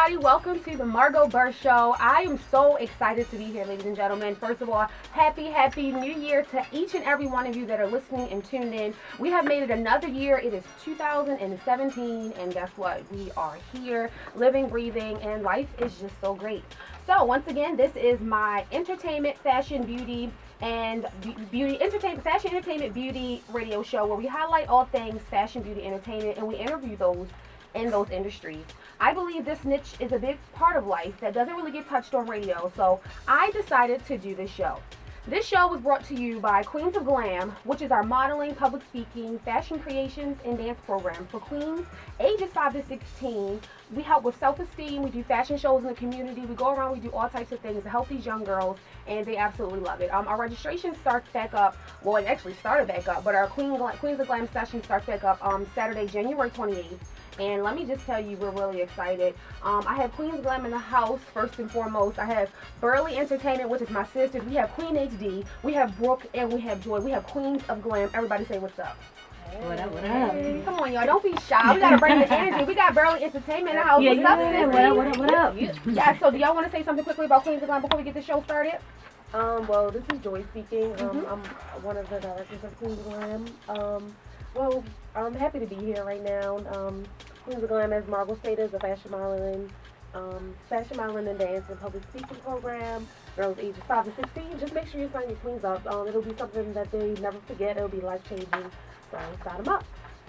everybody. Welcome to the Margo Burr Show. I am so excited to be here, ladies and gentlemen. First of all, happy New Year to each and every one of you that are listening and tuned in. We have made it another year. It is 2017, and guess what? We are here, living, breathing, and life is just so great. So once again, this is my entertainment, fashion, beauty, and fashion, entertainment, beauty radio show where we highlight all things fashion, beauty, entertainment, and we interview those in those industries. I believe this niche is a big part of life that doesn't really get touched on radio, so I decided to do this show. This show was brought to you by Queens of Glam, which is our modeling, public speaking, fashion creations, and dance program for queens ages 5 to 16. We help with self-esteem. We do fashion shows in the community. We go around, we do all types of things to help these young girls, and they absolutely love it. Our registration starts back up. Well, it actually started back up, but our Queens of Glam session starts back up Saturday, January 28th. And let me just tell you, we're really excited. I have Queens Glam in the house, first and foremost. I have Burley Entertainment, which is my sisters. We have Queen HD, we have Brooke, and we have Joy. We have Queens of Glam. Everybody say what's up. Hey. What up, what up? Come on, y'all. Don't be shy. We got to bring the energy. We got Burley Entertainment in the house. What's up, sis? What up? Yeah, so do y'all want to say something quickly about Queens of Glam before we get the show started? Well, this is Joy speaking. I'm one of the directors of Queens of Glam. Well, I'm happy to be here right now. Queens of Glam, as Margo stated, is a fashion modeling and dance and public speaking program. Girls ages 5 to 16. Just make sure you sign your queens up. It'll be something that they never forget. It'll be life changing. So sign them up.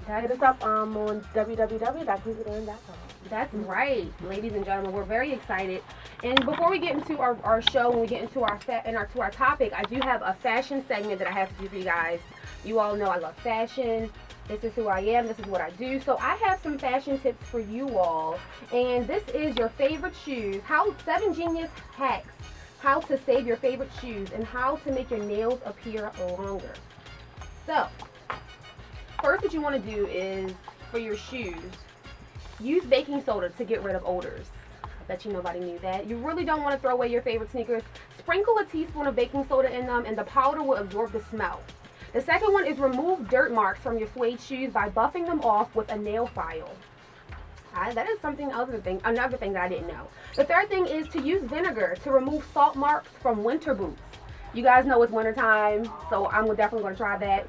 Hit us up on www.queensofglam.com. That's right, ladies and gentlemen. We're very excited. And before we get into our show, when we get into our topic, I do have a fashion segment that I have to do for you guys. You all know I love fashion. This is who I am. This is what I do. So I have some fashion tips for you all. And this is your favorite shoes. 7 genius hacks. How to save your favorite shoes and how to make your nails appear longer. So, first what you want to do is, for your shoes, use baking soda to get rid of odors. I bet you nobody knew that. You really don't want to throw away your favorite sneakers. Sprinkle a teaspoon of baking soda in them and the powder will absorb the smell. The second one is remove dirt marks from your suede shoes by buffing them off with a nail file. That is another thing that I didn't know. The third thing is to use vinegar to remove salt marks from winter boots. You guys know it's winter time, so I'm definitely going to try that.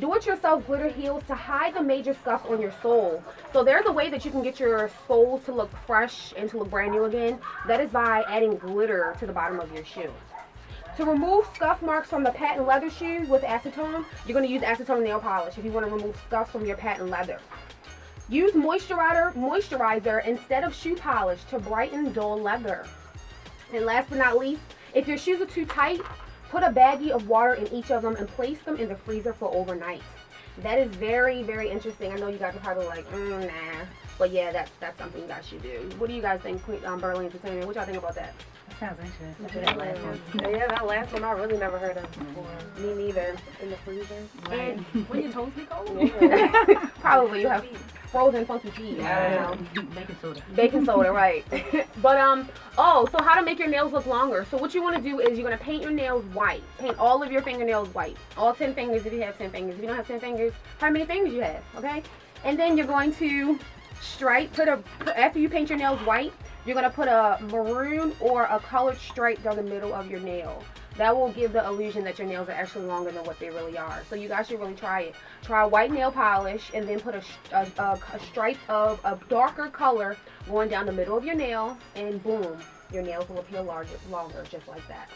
Do-it-yourself glitter heels to hide the major scuffs on your sole. So there's a way that you can get your soles to look fresh and to look brand new again. That is by adding glitter to the bottom of your shoe. To remove scuff marks from the patent leather shoes with acetone, you're going to use acetone nail polish if you want to remove scuffs from your patent leather. Use moisturizer instead of shoe polish to brighten dull leather. And last but not least, if your shoes are too tight, put a baggie of water in each of them and place them in the freezer for overnight. That is very, very interesting. I know you guys are probably like, nah. But yeah, that's something you guys should do. What do you guys think, Burley Entertainment? What y'all think about that? Sounds interesting. Yeah, that last one I really never heard of before. Me neither. In the freezer. Right. And When your toes be cold? yeah. Probably you have frozen funky feet. Baking soda. Baking soda, right. But so how to make your nails look longer. So what you want to do is you're going to paint your nails white. Paint all of your fingernails white. All 10 fingers if you have 10 fingers. If you don't have 10 fingers, how many fingers you have, okay? And then you're going to after you paint your nails white, you're going to put a maroon or a colored stripe down the middle of your nail. That will give the illusion that your nails are actually longer than what they really are. So you guys should really try it. Try white nail polish and then put a stripe of a darker color going down the middle of your nail, and boom, your nails will appear longer just like that.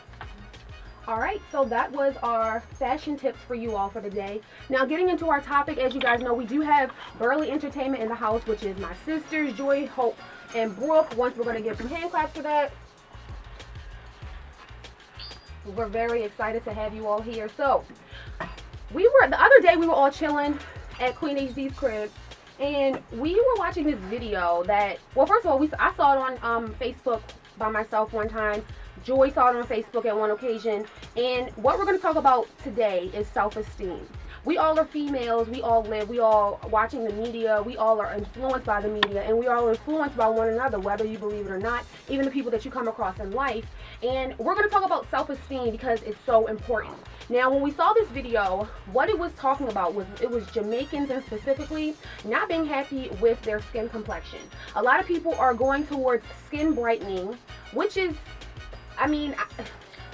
Alright, so that was our fashion tips for you all for the day. Now getting into our topic, as you guys know, we do have Burley Entertainment in the house, which is my sisters, Joy, Hope, and Brooke. Once we're going to give some hand claps for that. We're very excited to have you all here. So, the other day we were all chilling at Queen HD's crib, and we were watching this video that, well, first of all, I saw it on Facebook by myself one time. Joy saw it on Facebook at one occasion, and what we're going to talk about today is self-esteem. we all are females, we all watching the media, we all are influenced by the media, and we are all influenced by one another, whether you believe it or not, even the people that you come across in life. And we're going to talk about self-esteem because it's so important. Now, when we saw this video, what it was talking about was Jamaicans, and specifically not being happy with their skin complexion. A lot of people are going towards skin brightening, which is, I mean,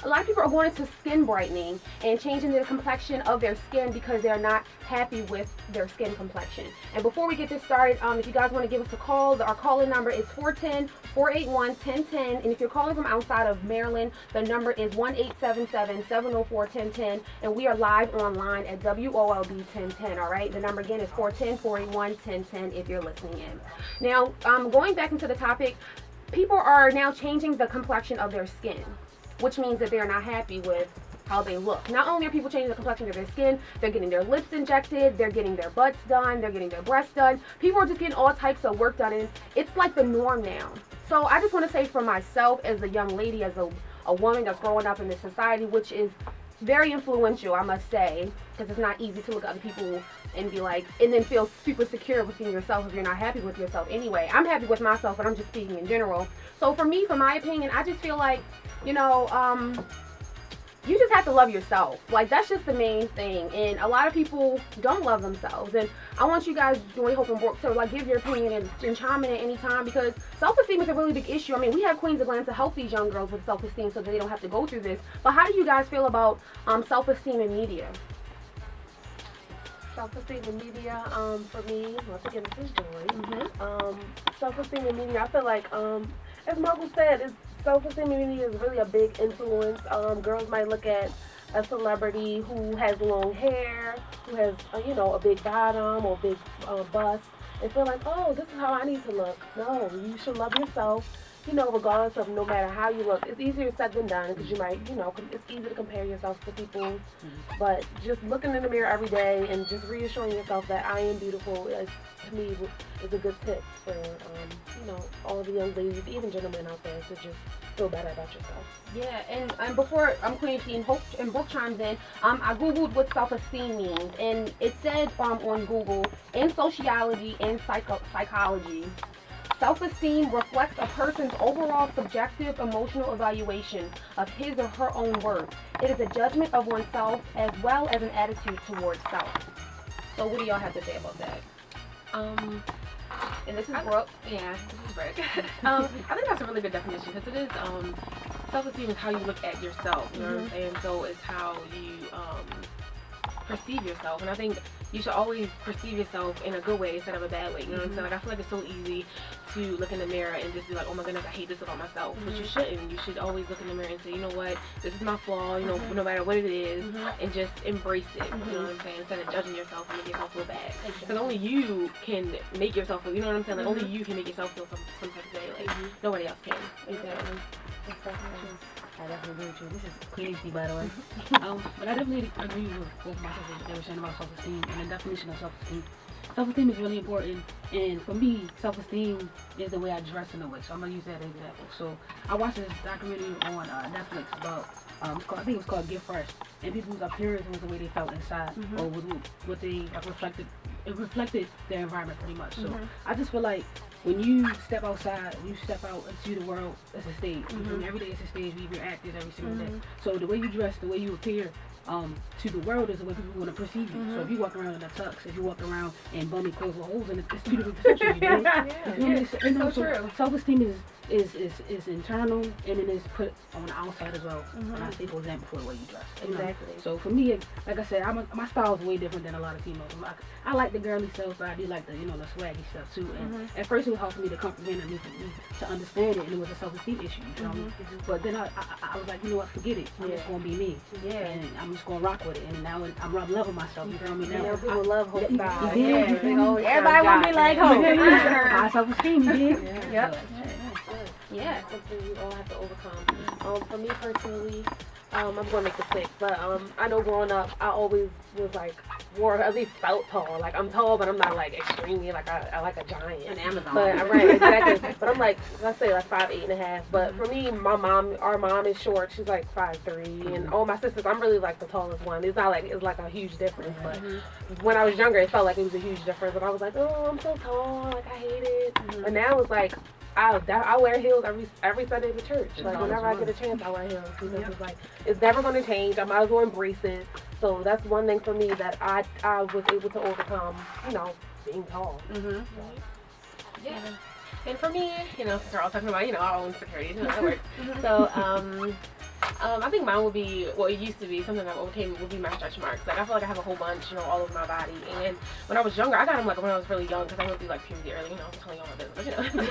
a lot of people are going into skin brightening and changing the complexion of their skin because they're not happy with their skin complexion. And before we get this started, if you guys want to give us a call, our call-in number is 410-481-1010. And if you're calling from outside of Maryland, the number is 1-877-704-1010. And we are live online at WOLB1010, all right? The number again is 410-481-1010 if you're listening in. Now, going back into the topic, people are now changing the complexion of their skin, which means that they're not happy with how they look. Not only are people changing the complexion of their skin, they're getting their lips injected, they're getting their butts done, they're getting their breasts done. People are just getting all types of work done, and it's like the norm now. So I just want to say for myself as a young lady, as a woman that's growing up in this society, which is very influential, I must say, because it's not easy to look at other people and be like, and then feel super secure within yourself if you're not happy with yourself anyway. I'm happy with myself, but I'm just speaking in general. So for me, for my opinion, I just feel like, you know, you just have to love yourself. Like, that's just the main thing. And a lot of people don't love themselves. And I want you guys, Joy, Hope, and Brooke, to like give your opinion and chime in at any time, because self-esteem is a really big issue. I mean, we have Queens of Glam to help these young girls with self-esteem so that they don't have to go through this. But how do you guys feel about self-esteem in media? Self-esteem in media, for me, once again, this is Joy. Self-esteem in media, I feel like, as Margo said, self-esteem in media is really a big influence. Girls might look at a celebrity who has long hair, who has, you know, a big bottom or big bust, and feel like, oh, this is how I need to look. No, you should love yourself, you know, regardless of no matter how you look. It's easier said than done because you might, you know, it's easy to compare yourself to people. But just looking in the mirror every day and just reassuring yourself that I am beautiful is, to me, is a good tip for, you know, all the young ladies, even gentlemen out there, to just feel better about yourself. Yeah, and before Queen and Hope and Brooke chimes in, I googled what self-esteem means, and it said on Google, in sociology and psychology, self-esteem reflects a person's overall subjective emotional evaluation of his or her own worth. It is a judgment of oneself as well as an attitude towards self. So what do y'all have to say about that? And this is Brooke. Yeah, this is Brooke. I think that's a really good definition, because it is, self-esteem is how you look at yourself, you know what I'm saying? So it's how you perceive yourself, and I think you should always perceive yourself in a good way instead of a bad way, you know what I'm saying? Like, I feel like it's so easy to look in the mirror and just be like, oh my goodness, I hate this about myself, but you shouldn't. You should always look in the mirror and say, you know what, this is my flaw, you know, no matter what it is, and just embrace it, you know what I'm saying, instead of judging yourself and making yourself feel bad, because only you can make yourself feel, you know what I'm saying, like, only you can make yourself feel some type of way, like, nobody else can. Exactly. I definitely agree with you. This is PhD, by the way. But I definitely agree with myself what they were saying about self-esteem and the definition of self-esteem. Self-esteem is really important, and for me, self-esteem is the way I dress in a way. So I'm gonna use that as an example. So I watched this documentary on Netflix about I think it was called Get Fresh, and people's appearance was the way they felt inside, or what they reflected. It reflected their environment pretty much. So I just feel like when you step outside, you step out into the world, it's a stage. Every day it's a stage. We react every single day. So the way you dress, the way you appear to the world is the way people want to perceive you. So if you walk around in a tux, if you walk around in bummy clothes with holes in it, it's two different perceptions. You know? So true. Self-esteem is internal, and it is put on the outside as well. And I say, for example, for the way you dress. Exactly. You know? So for me, like I said, my style is way different than a lot of females. I like the girly stuff, but I do like the the swaggy stuff too. And at first it was hard for me to comprehend and to understand it, and it was a self-esteem issue. You know me? But then I was like, you know what, forget it. I'm just gonna be me. And I'm just gonna rock with it. And now I'm loving myself. You feel me? Now people love Hope style. Everybody want to be like Hope. My self-esteem, you did. Yep. Yeah, something we all have to overcome. For me personally, I'm going to make this quick, but I know growing up, I always was like, or at least felt tall. Like, I'm tall, but I'm not like extremely, like, I like a giant. An Amazon. But I'm right, exactly. But I'm like, let's say like 5'8.5". But for me, our mom is short. She's like 5'3", and all my sisters, I'm really like the tallest one. It's not like it's like a huge difference, but when I was younger, it felt like it was a huge difference. And I was like, oh, I'm so tall, like I hate it. But now it's like, I wear heels every Sunday to church. Like whenever I get a chance, I wear heels because it's like it's never going to change. I might as well embrace it. So that's one thing for me that I was able to overcome. You know, being tall. Yeah. And for me, you know, since we're all talking about, you know, our own insecurities and other work. So, I think mine would be, well, it used to be something that overcame would be my stretch marks. Like, I feel like I have a whole bunch, you know, all over my body. And when I was younger, I got them, like, when I was really young, because I went through, like, puberty early. You know, I'm telling you all my business, but,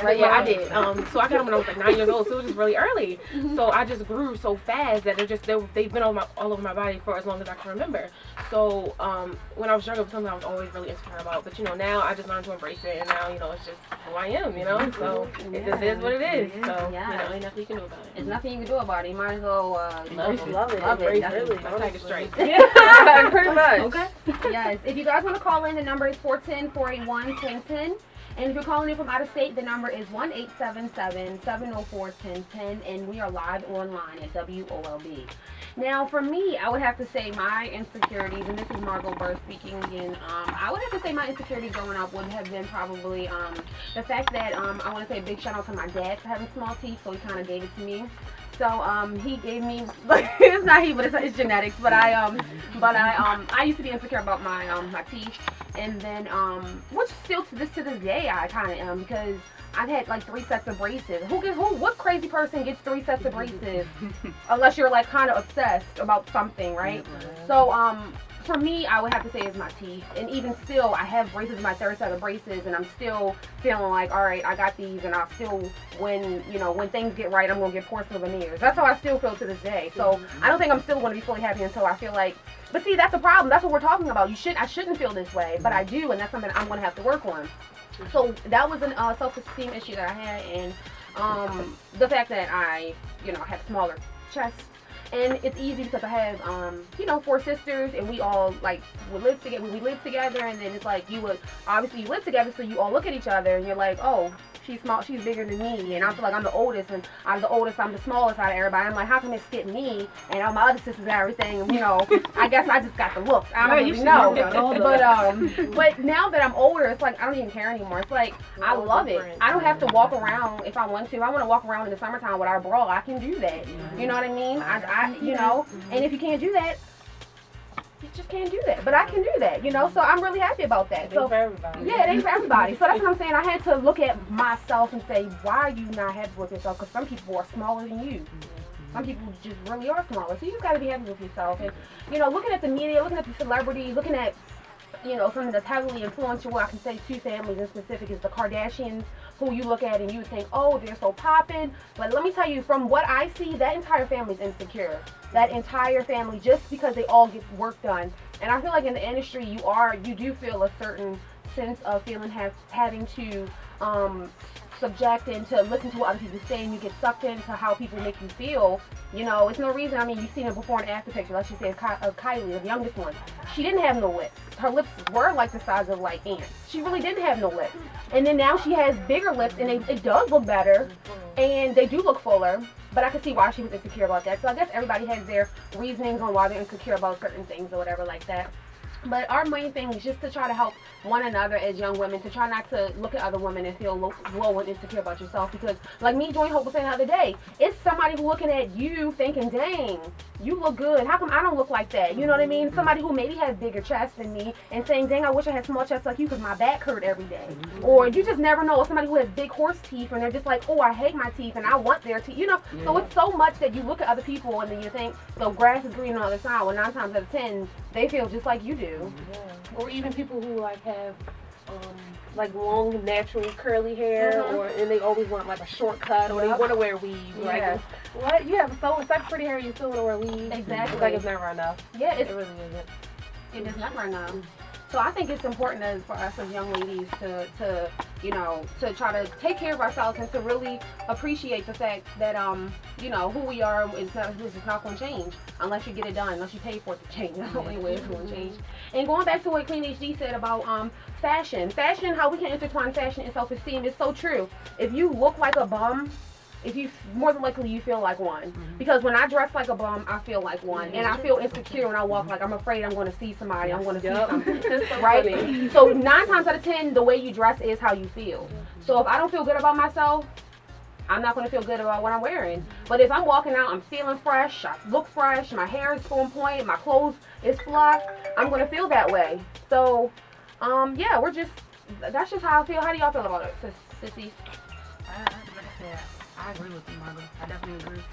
But, yeah, I did. So I got them when I was, like, 9 years old, so it was just really early. So I just grew so fast that they've been all over my body for as long as I can remember. So, when I was younger, it was something I was always really insecure about. But, you know, now I just learned to embrace it, and now, you know, it's just who I am, you know? So, it just is what it is. So, you know, ain't nothing you can do about it. There's nothing you can do about it. You might as well Love it. Really. I'll take it straight. Yeah, pretty much. Okay. Yes. If you guys want to call in, the number is 410-481-1010. And if you're calling in from out of state, the number is 1-877-704-1010. And we are live online at WOLB. Now, for me, I would have to say my insecurities, and this is Margo Burr speaking again. I would have to say my insecurities growing up would have been probably the fact that I want to say a big shout out to my dad for having small teeth, so he kind of gave it to me. So he gave me, it's not he, but it's genetics. But I used to be insecure about my my teeth, and then which still to this day I kind of am, because I've had like 3 sets of braces. What crazy person gets 3 sets of braces unless you're like kind of obsessed about something, right? So for me, I would have to say it's my teeth. And even still, I have braces in my 3rd set of braces, and I'm still feeling like, all right, I got these, and I'll still, when things get right, I'm going to get porcelain veneers. That's how I still feel to this day. So I don't think I'm still going to be fully happy until I feel like, but see, that's a problem. That's what we're talking about. I shouldn't feel this way, but I do, and that's something I'm going to have to work on. So that was a self-esteem issue that I had, and the fact that I, have smaller chest. And it's easy because I have, 4 sisters, and we all, would live together. We live together, and then it's like you live together, so you all look at each other, and you're like, oh, she's small, she's bigger than me, and I feel like I'm the oldest, and I'm the smallest out of everybody. I'm like, how come it skip me, and all my other sisters and everything, and, I guess I just got the looks. I don't really know. But now that I'm older, it's like, I don't even care anymore. It's like, I love it. I don't have to walk around if I want to. If I want to walk around in the summertime without a bra, I can do that. You know what I mean? And if you can't do that, you just can't do that. But I can do that, so I'm really happy about that. So, for everybody. Yeah, it ain't for everybody. So that's what I'm saying. I had to look at myself and say, why are you not happy with yourself? Because some people are smaller than you. Some people just really are smaller. So you just got to be happy with yourself. And, looking at the media, looking at the celebrities, looking at, something that's heavily influential, I can say 2 families in specific is the Kardashians, who you look at and you would think, oh, they're so poppin'. But let me tell you, from what I see, that entire family is insecure. That entire family, just because they all get work done. And I feel like in the industry, you do feel a certain sense of having to subject and to listen to what other people say, and you get sucked into how people make you feel. It's no reason. I mean, you've seen a before and after picture. Let's just say of Kylie, the youngest one. She didn't have no lips. Her lips were like the size of like ants. She really didn't have no lips. And then now she has bigger lips, and it does look better, and they do look fuller. But I could see why she was insecure about that. So I guess everybody has their reasonings on why they're insecure about certain things or whatever like that. But our main thing is just to try to help one another as young women, to try not to look at other women and feel low and insecure about yourself. Because, like me, Joy Hope was saying the other day, it's somebody who looking at you thinking, dang, you look good. How come I don't look like that? You know what I mean? Somebody who maybe has bigger chest than me and saying, dang, I wish I had small chest like you because my back hurt every day. Or you just never know. Somebody who has big horse teeth and they're just like, oh, I hate my teeth and I want their teeth. So it's so much that you look at other people and then you think, the grass is green on the other side. Well, 9 times out of 10, they feel just like you do. Yeah. Or even people who have long, natural, curly hair, and they always want a shortcut, or they want to wear weave. Yeah. What? You have such pretty hair, you still want to wear weave? Exactly. It's like it's never enough. Yeah, it really isn't. It is never enough. So I think it's important for us as young ladies to you know, to try to take care of ourselves and to really appreciate the fact that you know, who we are is not going to change unless you get it done, unless you pay for it to change. That's the only way it's going to change. And going back to what Queen HD said about fashion, how we can intertwine fashion and self-esteem is so true. If you look like a bum, more than likely you feel like one. Because when I dress like a bum, I feel like one. And I feel insecure when I walk, like I'm afraid I'm going to see somebody, I'm going to see something. Right? So 9 times out of 10, the way you dress is how you feel. So if I don't feel good about myself, I'm not going to feel good about what I'm wearing. But if I'm walking out, I'm feeling fresh, I look fresh, my hair is on point, my clothes is flush, I'm going to feel that way. So, yeah, that's just how I feel. How do y'all feel about it, sissies? I agree with you, Margo. I definitely agree.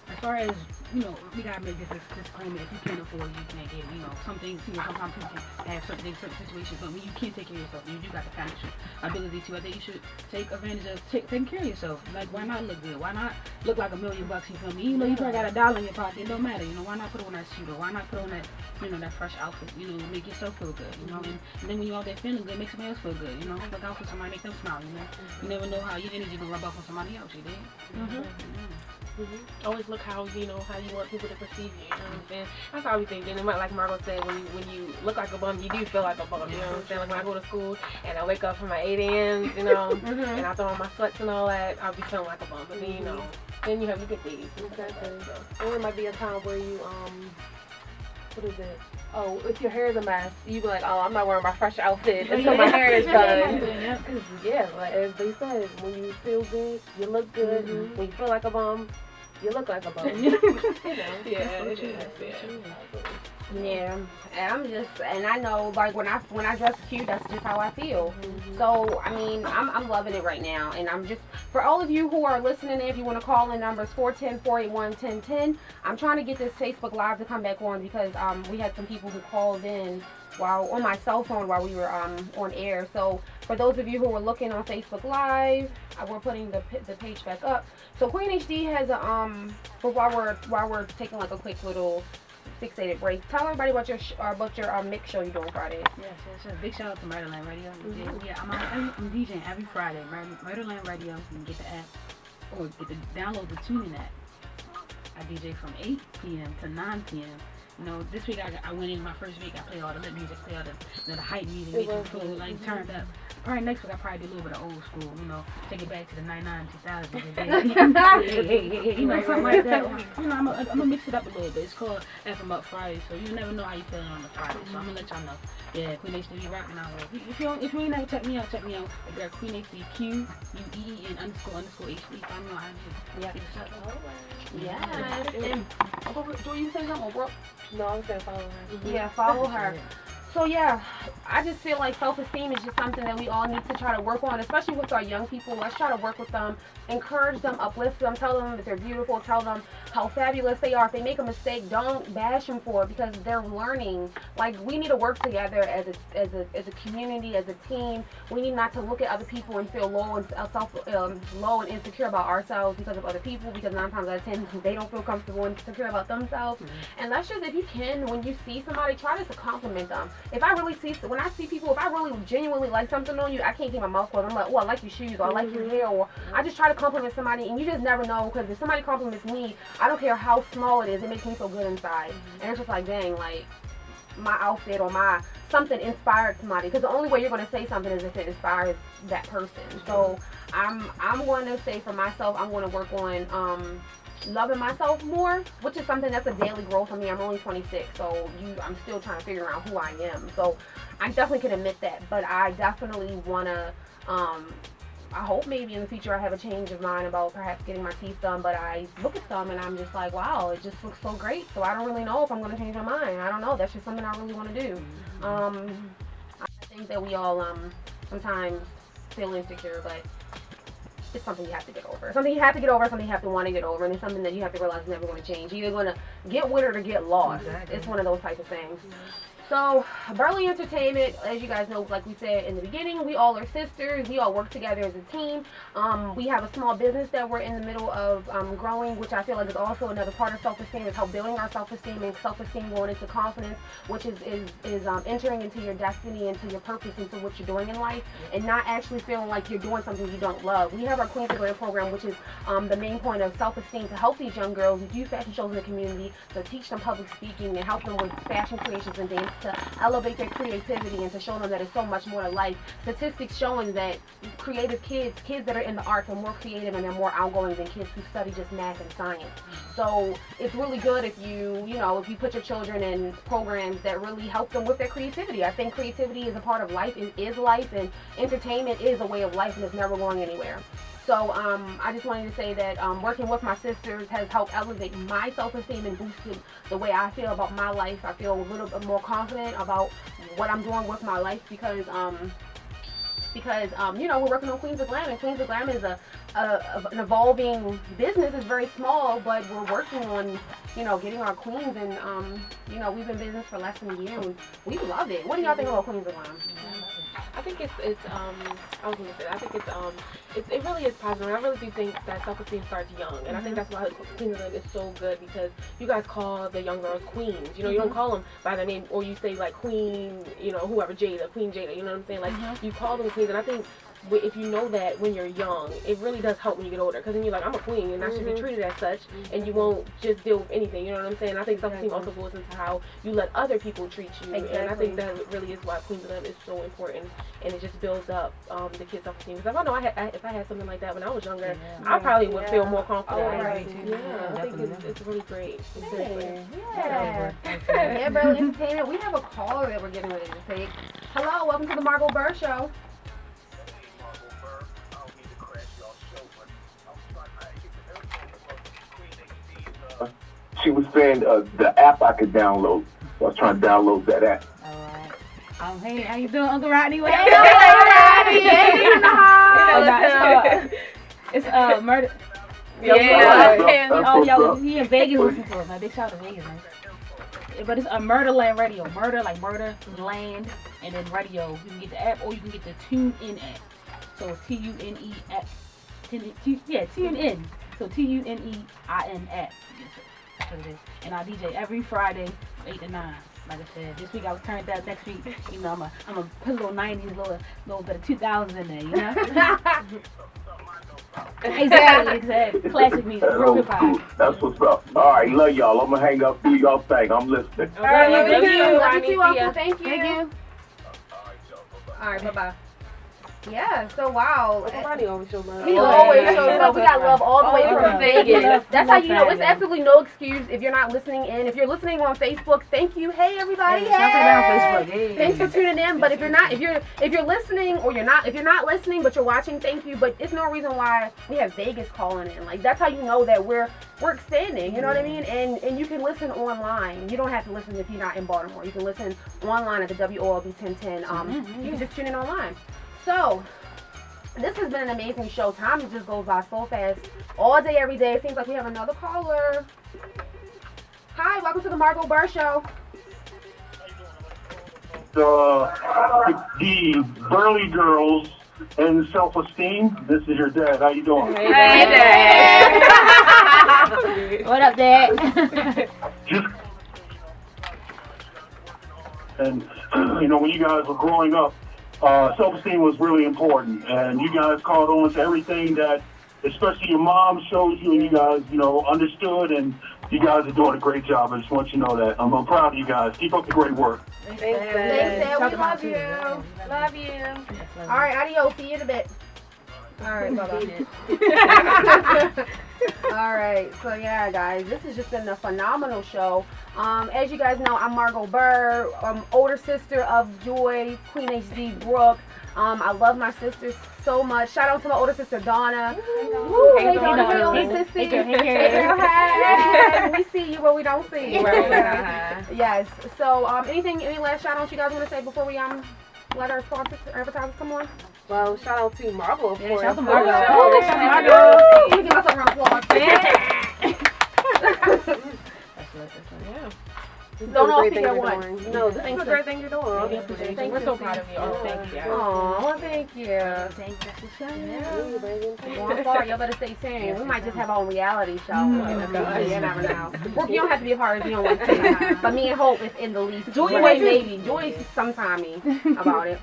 As far as, you know, we gotta make this disclaimer. If you can't afford it, you can't get it. You know, some things, you know, sometimes people can have certain things, certain situations, but when you can't take care of yourself, you do got the financial ability to. I think you should take advantage of taking care of yourself. Like, why not look good? Why not look like $1 million? You feel me? Even though you probably got $1 in your pocket, it don't matter. You know, why not put on that suit, or why not put on that, you know, that fresh outfit? You know, make yourself feel good. You know, and then when you out there feeling good, make somebody else feel good. You know, look out for somebody, make them smile. You know, you never know how your energy gonna rub off on somebody else. You dig? Always look how you want people to perceive you. You know what I'm saying? That's how we think. And like Margo said, when you look like a bum, you do feel like a bum. You know what I'm saying? Like when I go to school and I wake up from my 8 a.m. You know, and I throw on my sweats and all that, I'll be feeling like a bum. But then you know, then you have your good days. Exactly. Or it might be a time where you what is it? Oh, if your hair is a mess, you be like, oh, I'm not wearing my fresh outfit until my hair is done. Yeah, like as they said, when you feel good, you look good. When you feel like a bum, you look like a bum. You know? Yeah, and I know, like when I dress cute, that's just how I feel. So I mean, I'm loving it right now, and I'm just, for all of you who are listening, if you want to call in, numbers 410-481-1010. I'm trying to get this Facebook Live to come back on because we had some people who called in while on my cell phone while we were on air. So for those of you who were looking on Facebook Live, we're putting the page back up. So Queen HD has a while we're taking like a quick little fixated break, tell everybody about your mix show you're doing Fridays. Yes. Big shout out to Murderland Radio. Yeah, I'm DJing every Friday. Murderland Radio. You can get the app or download the tuning app. I DJ from 8 p.m. to 9 p.m. You know, this week I went in my first week. I play all the lit music, play all the hype music, make you feel like turned up. Probably next week I probably do a little bit of old school. You know, take it back to the 99, 2000. You know, something like that. You know, I'm gonna mix it up a little bit. It's called F 'em Up Friday, so you never know how you feeling on the Friday. So I'm gonna let y'all know. Yeah, Queen HD rocking out. If you ain't never check me out. I got Queen HD QUEEN and __HD. Find me on IG. Yeah. And do you say something, bro? No, I'm saying follow her. Yeah, follow her. So yeah, I just feel like self-esteem is just something that we all need to try to work on, especially with our young people. Let's try to work with them, encourage them, uplift them, tell them that they're beautiful, tell them how fabulous they are. If they make a mistake, don't bash them for it because they're learning. Like, we need to work together as a community, as a team. We need not to look at other people and feel low and insecure about ourselves because of other people, because 9 times out of 10 they don't feel comfortable and insecure about themselves. And let's just, if you can, when you see somebody, try to compliment them. When I see people, if I really genuinely like something on you, I can't keep my mouth closed. I'm like, oh, I like your shoes, or I like your hair, or I just try to compliment somebody, and you just never know, because if somebody compliments me, I don't care how small it is, it makes me feel good inside. And it's just like, dang, like, my outfit or my something inspired somebody, because the only way you're going to say something is if it inspires that person. So I'm going to say for myself, I'm going to work on loving myself more, which is something that's a daily growth for me. I'm only 26, so I'm still trying to figure out who I am. So I definitely can admit that, but I definitely want to I hope maybe in the future I have a change of mind about perhaps getting my teeth done, but I look at them and I'm just like, wow, it just looks so great. So I don't really know if I'm going to change my mind. I don't know. That's just something I really want to do. I think that we all sometimes feel insecure, but it's something you have to get over. Something you have to get over, something you have to want to get over, and it's something that you have to realize is never going to change. You're either going to get with it or get lost. Exactly. It's one of those type of things. So, Burley Entertainment, as you guys know, like we said in the beginning, we all are sisters. We all work together as a team. We have a small business that we're in the middle of growing, which I feel like is also another part of self-esteem, is how building our self-esteem and self-esteem going into confidence, which is entering into your destiny, into your purpose, into what you're doing in life, and not actually feeling like you're doing something you don't love. We have our Queens of Glam program, which is the main point of self-esteem, to help these young girls who do fashion shows in the community, to teach them public speaking and help them with fashion creations and things, to elevate their creativity and to show them that it's so much more to life. Statistics showing that creative kids that are in the arts, are more creative and they're more outgoing than kids who study just math and science. So it's really good if if you put your children in programs that really help them with their creativity. I think creativity is a part of life, it is life, and entertainment is a way of life, and it's never going anywhere. So I just wanted to say that working with my sisters has helped elevate my self-esteem and boosted the way I feel about my life. I feel a little bit more confident about what I'm doing with my life because we're working on Queens of Glam, and Queens of Glam is an evolving business. It's very small, but we're working on getting our queens, and we've been in business for less than a year, and we love it. What do y'all think about Queens of Glam? I think it really is positive. And I really do think that self-esteem starts young, and I think that's why Queens of Glam is so good, because you guys call the young girls queens. You don't call them by their name, or you say like Queen, whoever, Jada, Queen Jada. You know what I'm saying? Like you call them queens, and I think if you know that when you're young, it really does help when you get older, because then you're like, I'm a queen and I should be treated as such, and you won't just deal with anything. You know what I'm saying? I think self-esteem also goes into how you let other people treat you, and I think that really is why Queens of Glam is so important, and it just builds up the kids' self-esteem. Because I know if I had something like that when I was younger, I probably would feel more confident. I think it's really great. Yeah, Burley Entertainment. We have a caller that we're getting ready to take. Hello, welcome to the Margo Burr Show. She was saying the app I could download. So I was trying to download that app. All right. Hey, how you doing, Uncle Rodney? Hey, Rodney. Hey, in the house. It's murder. He in Vegas listening to us. Man. Big shout out to Vegas, man. But it's a Murderland Radio. Murder, like murder, land, and then radio. You can get the app, or you can get the TuneIn app. So TUNE app. TuneIn. So TUNEIN app. That's what it is. And I DJ every Friday from 8 to 9. Like I said, this week I was turned out. Next week, I'm gonna put a little 90s, little bit of 2000s in there, Exactly. Classic music, real hip hop. That's what's up. All right, love y'all. I'm gonna hang up. Do y'all thing. I'm listening. All right, love you too, Uncle. Thank you. All right, bye. Yeah, so wow. Ronnie always shows love. He always shows love. We got love all the way from Vegas. That's how you know. It's absolutely no excuse if you're not listening in. If you're listening on Facebook, thank you. Hey everybody. Hey. Thanks for tuning in. But if you're listening, or if you're not listening but you're watching, thank you. But it's no reason why we have Vegas calling in. Like that's how you know that we're expanding. You know what I mean? And you can listen online. You don't have to listen if you're not in Baltimore. You can listen online at the WOLB1010. You can just tune in online. So, this has been an amazing show. Time just goes by so fast. All day, every day. It seems like we have another caller. Hi, welcome to the Margo Burr Show. The Burley girls and self-esteem. This is your dad. How you doing? Hey, Dad. What up, Dad? And, when you guys were growing up, self-esteem was really important, and you guys caught on to everything that, especially your mom showed you, and you guys, understood, and you guys are doing a great job. I just want you to know that. I'm proud of you guys. Keep up the great work. Thanks, Dad. We love you. Love you. All right, adios. See you in a bit. All right, bye-bye. All right, so yeah, guys, this has just been a phenomenal show. As you guys know, I'm Margo Burr, older sister of Joy, Queen HD Brooke. I love my sisters so much. Shout out to my older sister, Donna. Woo, hey, Donna, my older sister. Hey, we see you, but we don't see you. Yes. So, any last shout outs you guys want to say before we let our sponsors, advertisers come on? Well, shout out to Margo, of course. Shout out to Margo. Let me give myself a round of applause. Don't all speak at once. No, this is a great thing you're doing. We're so proud of you. Oh, thank you. Oh, thank you. Well, I'm sorry, y'all better stay tuned. We might just have our own reality show. You never know. Brooke, you don't have to be a part of it if you don't want to. But me and Hope is in the least. Joy maybe. Joy sometime about it.